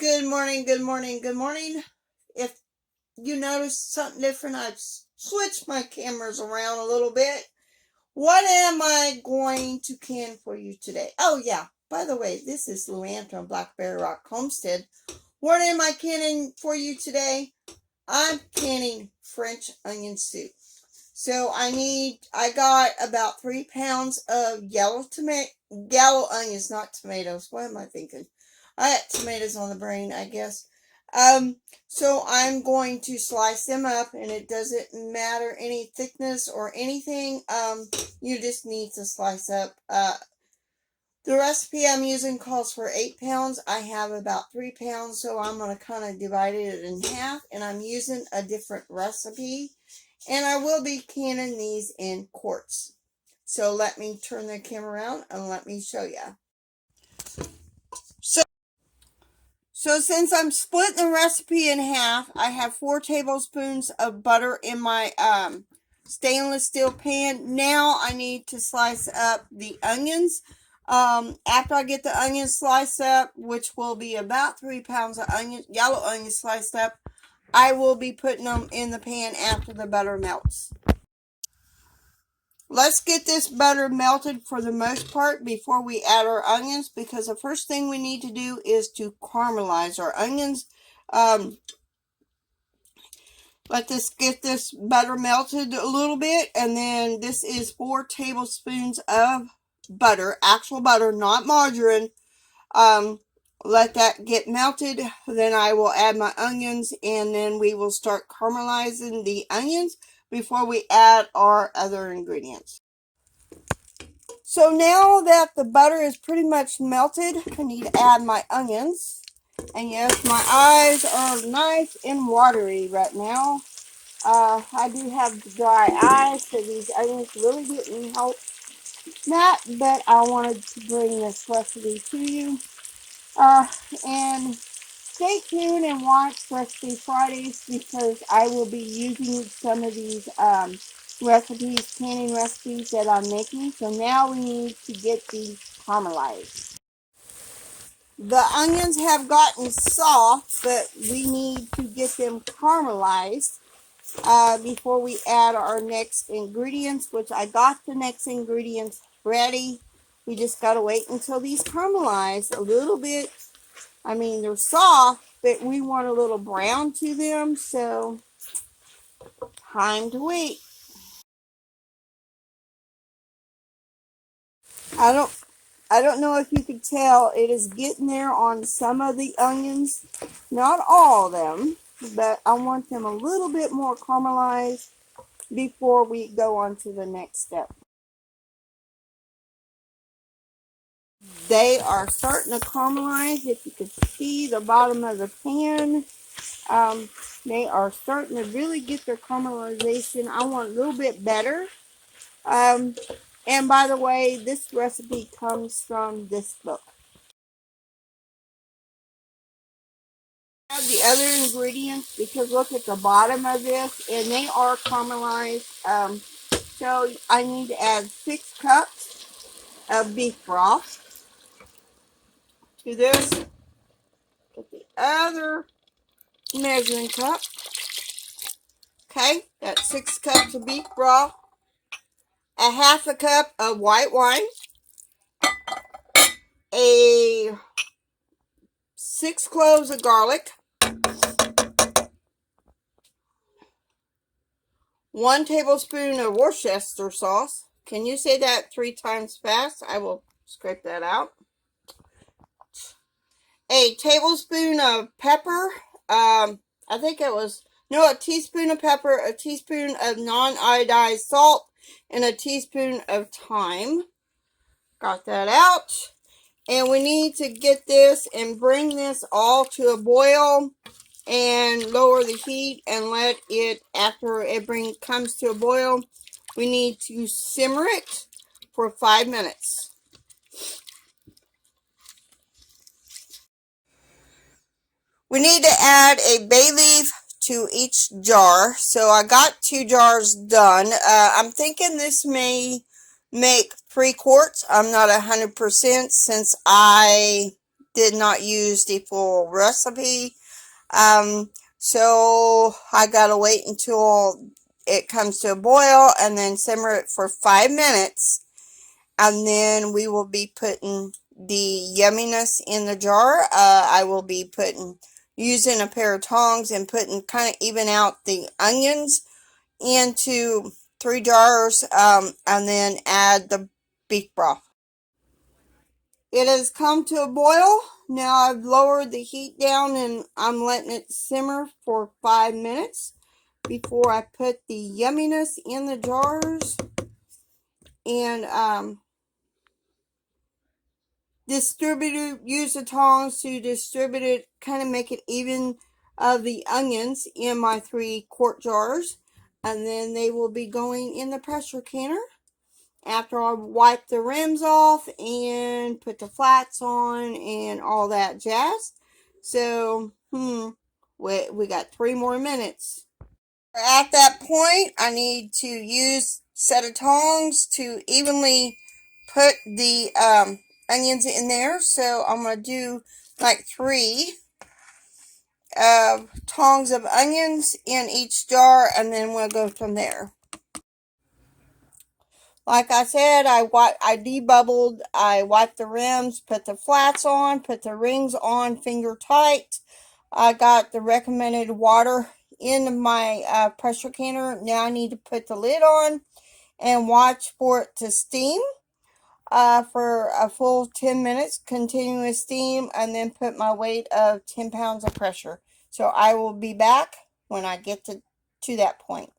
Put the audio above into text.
Good morning, good morning, good morning. If you notice something different, I've switched my cameras around a little bit. What am I going to can for you today? Oh, yeah. By the way, this is Luann from Blackberryrock Homestead. What am I canning for you today? I'm canning French onion soup. So I got about 3 pounds of yellow onions, not tomatoes. What am I thinking? I had tomatoes on the brain, I guess. So I'm going to slice them up, and it doesn't matter any thickness or anything. You just need to slice up. The recipe I'm using calls for 8 pounds. I have about 3 pounds, so I'm going to kind of divide it in half, and I'm using a different recipe. And I will be canning these in quarts. So let me turn the camera around and let me show you. So since I'm splitting the recipe in half, I have 4 tablespoons of butter in my stainless steel pan. Now I need to slice up the onions. After I get the onions sliced up, which will be about 3 pounds of yellow onions sliced up, I will be putting them in the pan after the butter melts. Let's get this butter melted for the most part before we add our onions, because the first thing we need to do is to caramelize our onions. Let this get this butter melted a little bit, and then this is 4 tablespoons of butter, actual butter, not margarine. Let that get melted, then I will add my onions, and then we will start caramelizing the onions before we add our other ingredients. So now that the butter is pretty much melted, I need to add my onions. And yes, my eyes are nice and watery right now. I do have dry eyes, so these onions really didn't help that, but I wanted to bring this recipe to you. And stay tuned and watch Recipe Fridays, because I will be using some of these recipes, canning recipes that I'm making. So now we need to get these caramelized. The onions have gotten soft, but we need to get them caramelized before we add our next ingredients, which I got the next ingredients ready. We just got to wait until these caramelize a little bit. I mean, they're soft, but we want a little brown to them, so time to wait. I don't know if you could tell, it is getting there on some of the onions. Not all of them, but I want them a little bit more caramelized before we go on to the next step. They are starting to caramelize. If you could see the bottom of the pan, they are starting to really get their caramelization. I want a little bit better. And by the way, this recipe comes from this book. I have the other ingredients, because look at the bottom of this, and they are caramelized. So I need to add 6 cups of beef broth to this. Get the other measuring cup. Okay, that's 6 cups of beef broth. A half a cup of white wine. 6 cloves of garlic. 1 tablespoon of Worcestershire sauce. Can you say that 3 times fast? I will scrape that out. A tablespoon of pepper. I think it was, no, a teaspoon of pepper, a teaspoon of non-iodized salt, and a teaspoon of thyme. Got that out. And we need to get this and bring this all to a boil and lower the heat and let it, after it comes to a boil, we need to simmer it for 5 minutes. We need to add a bay leaf to each jar. So I got 2 jars done. I'm thinking this may make 3 quarts. I'm not 100% since I did not use the full recipe. So I gotta wait until it comes to a boil and then simmer it for 5 minutes. And then we will be putting the yumminess in the jar. I will be using a pair of tongs and kind of even out the onions into 3 jars, and then add the beef broth. It has come to a boil. Now I've lowered the heat down and I'm letting it simmer for 5 minutes before I put the yumminess in the jars and use the tongs to distribute it, kind of make it even of the onions in my 3-quart jars, and then they will be going in the pressure canner after I wipe the rims off and put the flats on and all that jazz. So, we got 3 more minutes. At that point, I need to use a set of tongs to evenly put the onions in there. So I'm going to do like 3 tongs of onions in each jar, and then we'll go from there. Like I said, I debubbled, I wiped the rims, put the flats on, put the rings on finger tight. I got the recommended water in my pressure canner. Now I need to put the lid on and watch for it to steam for a full 10 minutes, continuous steam, and then put my weight of 10 pounds of pressure. So I will be back when I get to that point.